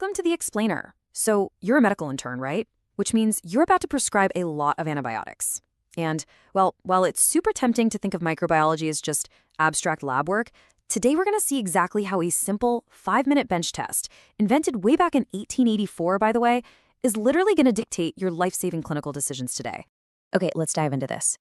Welcome to the Explainer. So, you're a medical intern, right? Which means you're about to prescribe a lot of antibiotics. And, well, while it's super tempting to think of microbiology as just abstract lab work, today we're going to see exactly how a simple 5-minute bench test, invented way back in 1884, by the way, is literally going to dictate your life-saving clinical decisions today. Okay, let's dive into this.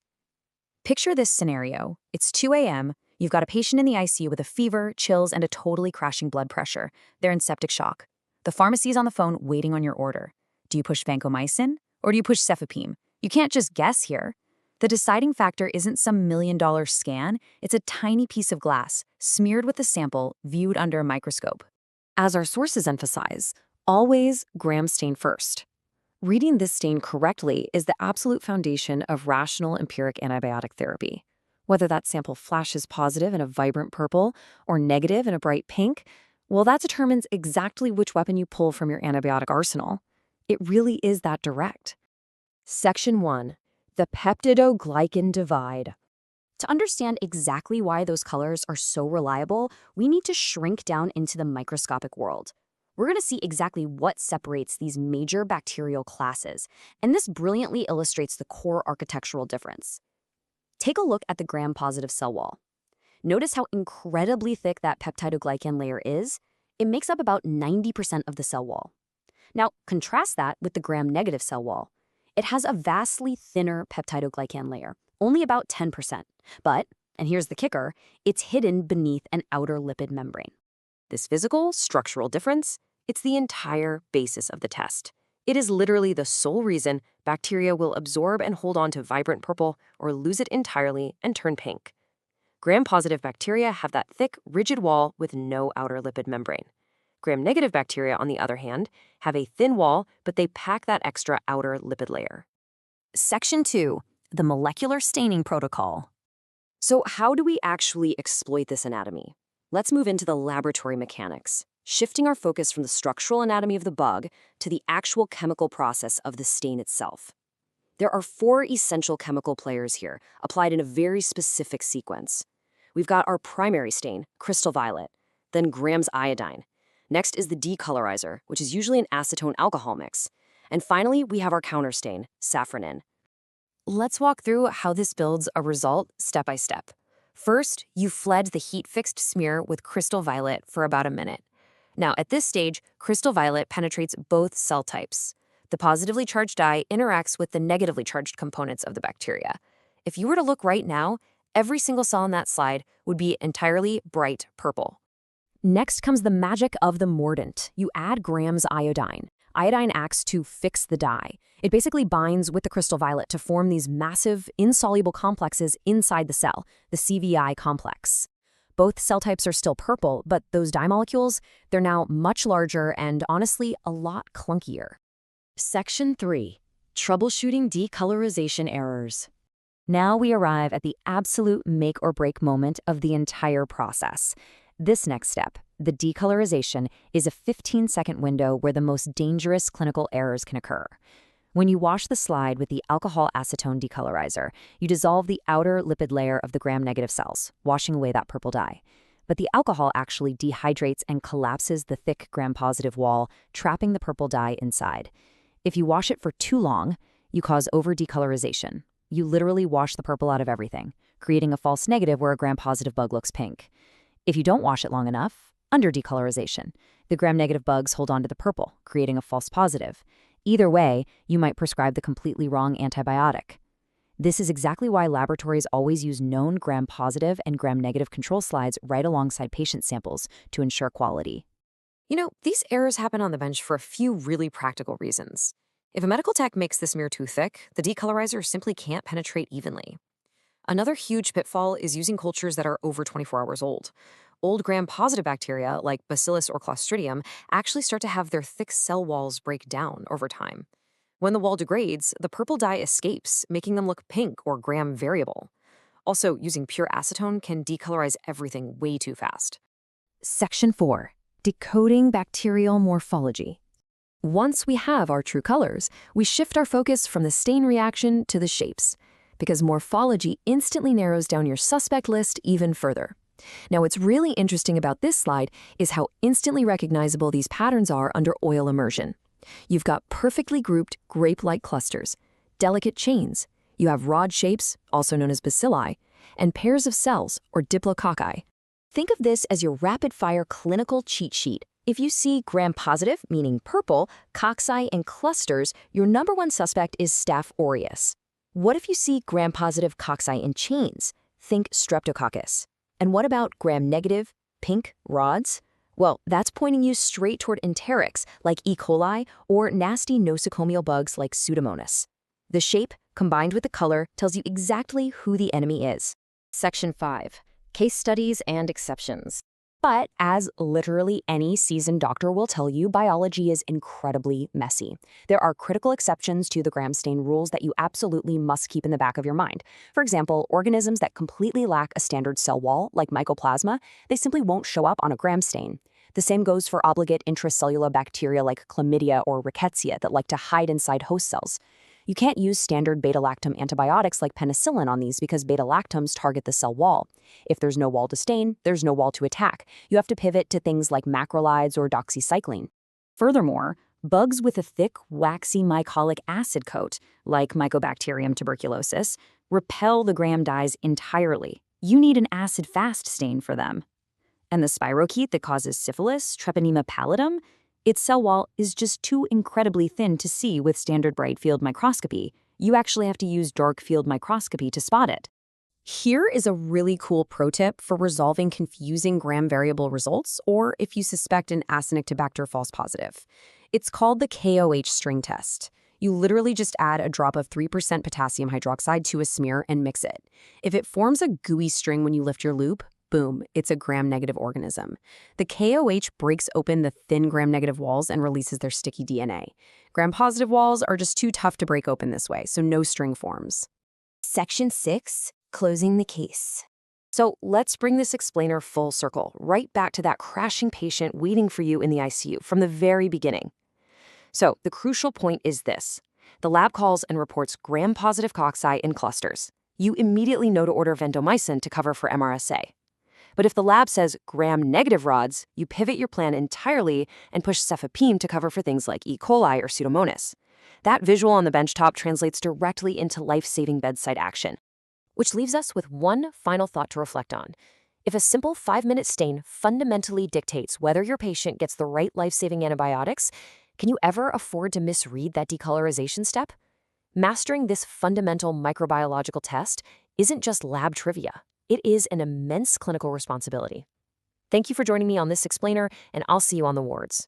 Picture this scenario. It's 2 a.m. You've got a patient in the ICU with a fever, chills, and a totally crashing blood pressure. They're in septic shock. The pharmacy is on the phone waiting on your order. Do you push vancomycin or do you push cefepime? You can't just guess here. The deciding factor isn't some million-dollar scan. It's a tiny piece of glass, smeared with a sample, viewed under a microscope. As our sources emphasize, always gram stain first. Reading this stain correctly is the absolute foundation of rational empiric antibiotic therapy. Whether that sample flashes positive in a vibrant purple or negative in a bright pink, well, that determines exactly which weapon you pull from your antibiotic arsenal. It really is that direct. Section 1. The peptidoglycan divide. To understand exactly why those colors are so reliable, we need to shrink down into the microscopic world. We're going to see exactly what separates these major bacterial classes, and this brilliantly illustrates the core architectural difference. Take a look at the gram-positive cell wall. Notice how incredibly thick that peptidoglycan layer is. It makes up about 90% of the cell wall. Now, contrast that with the gram-negative cell wall. It has a vastly thinner peptidoglycan layer, only about 10%. But, and here's the kicker, it's hidden beneath an outer lipid membrane. This physical, structural difference, it's the entire basis of the test. It is literally the sole reason bacteria will absorb and hold on to vibrant purple or lose it entirely and turn pink. Gram-positive bacteria have that thick, rigid wall with no outer lipid membrane. Gram-negative bacteria, on the other hand, have a thin wall, but they pack that extra outer lipid layer. Section 2. The molecular staining protocol. So how do we actually exploit this anatomy? Let's move into the laboratory mechanics, shifting our focus from the structural anatomy of the bug to the actual chemical process of the stain itself. There are 4 essential chemical players here, applied in a very specific sequence. We've got our primary stain, crystal violet, then Gram's iodine. Next is the decolorizer, which is usually an acetone alcohol mix. And finally, we have our counterstain, safranin. Let's walk through how this builds a result step by step. First, you fled the heat-fixed smear with crystal violet for about a minute. Now, at this stage, crystal violet penetrates both cell types. The positively charged dye interacts with the negatively charged components of the bacteria. If you were to look right now, every single cell in that slide would be entirely bright purple. Next comes the magic of the mordant. You add Gram's iodine. Iodine acts to fix the dye. It basically binds with the crystal violet to form these massive, insoluble complexes inside the cell, the CVI complex. Both cell types are still purple, but those dye molecules, they're now much larger and honestly a lot clunkier. Section 3. Troubleshooting decolorization errors. Now we arrive at the absolute make-or-break moment of the entire process. This next step, the decolorization, is a 15-second window where the most dangerous clinical errors can occur. When you wash the slide with the alcohol acetone decolorizer, you dissolve the outer lipid layer of the gram-negative cells, washing away that purple dye. But the alcohol actually dehydrates and collapses the thick gram-positive wall, trapping the purple dye inside. If you wash it for too long, you cause over-decolorization. You literally wash the purple out of everything, creating a false negative where a gram-positive bug looks pink. If you don't wash it long enough, under-decolorization. The gram-negative bugs hold on to the purple, creating a false positive. Either way, you might prescribe the completely wrong antibiotic. This is exactly why laboratories always use known gram-positive and gram-negative control slides right alongside patient samples to ensure quality. You know, these errors happen on the bench for a few really practical reasons. If a medical tech makes the smear too thick, the decolorizer simply can't penetrate evenly. Another huge pitfall is using cultures that are over 24 hours old. Old gram-positive bacteria, like Bacillus or Clostridium, actually start to have their thick cell walls break down over time. When the wall degrades, the purple dye escapes, making them look pink or gram-variable. Also, using pure acetone can decolorize everything way too fast. Section 4. Decoding bacterial morphology. Once we have our true colors, we shift our focus from the stain reaction to the shapes, because morphology instantly narrows down your suspect list even further. Now, what's really interesting about this slide is how instantly recognizable these patterns are under oil immersion. You've got perfectly grouped grape-like clusters, delicate chains, you have rod shapes, also known as bacilli, and pairs of cells, or diplococci. Think of this as your rapid-fire clinical cheat sheet. If you see gram-positive, meaning purple, cocci and clusters, your number one suspect is Staph aureus. What if you see gram-positive cocci in chains? Think Streptococcus. And what about gram-negative, pink rods? Well, that's pointing you straight toward enterics, like E. coli, or nasty nosocomial bugs like Pseudomonas. The shape, combined with the color, tells you exactly who the enemy is. Section 5. Case studies and exceptions. But as literally any seasoned doctor will tell you, biology is incredibly messy. There are critical exceptions to the gram stain rules that you absolutely must keep in the back of your mind. For example, organisms that completely lack a standard cell wall, like Mycoplasma, they simply won't show up on a gram stain. The same goes for obligate intracellular bacteria like Chlamydia or Rickettsia that like to hide inside host cells. You can't use standard beta-lactam antibiotics like penicillin on these because beta-lactams target the cell wall. If there's no wall to stain, there's no wall to attack. You have to pivot to things like macrolides or doxycycline. Furthermore, bugs with a thick, waxy mycolic acid coat, like Mycobacterium tuberculosis, repel the gram dyes entirely. You need an acid-fast stain for them. And the spirochete that causes syphilis, Treponema pallidum, its cell wall is just too incredibly thin to see with standard bright field microscopy. You actually have to use dark field microscopy to spot it. Here is a really cool pro tip for resolving confusing gram variable results, or if you suspect an Acinetobacter false positive. It's called the KOH string test. You literally just add a drop of 3% potassium hydroxide to a smear and mix it. If it forms a gooey string when you lift your loop, boom, it's a gram-negative organism. The KOH breaks open the thin gram-negative walls and releases their sticky DNA. Gram-positive walls are just too tough to break open this way, so no string forms. Section 6, closing the case. So let's bring this explainer full circle, right back to that crashing patient waiting for you in the ICU from the very beginning. So the crucial point is this. The lab calls and reports gram-positive cocci in clusters. You immediately know to order vendomycin to cover for MRSA. But if the lab says gram-negative rods, you pivot your plan entirely and push cefepime to cover for things like E. coli or Pseudomonas. That visual on the benchtop translates directly into life-saving bedside action. Which leaves us with one final thought to reflect on. If a simple 5-minute stain fundamentally dictates whether your patient gets the right life-saving antibiotics, can you ever afford to misread that decolorization step? Mastering this fundamental microbiological test isn't just lab trivia. It is an immense clinical responsibility. Thank you for joining me on this explainer, and I'll see you on the wards.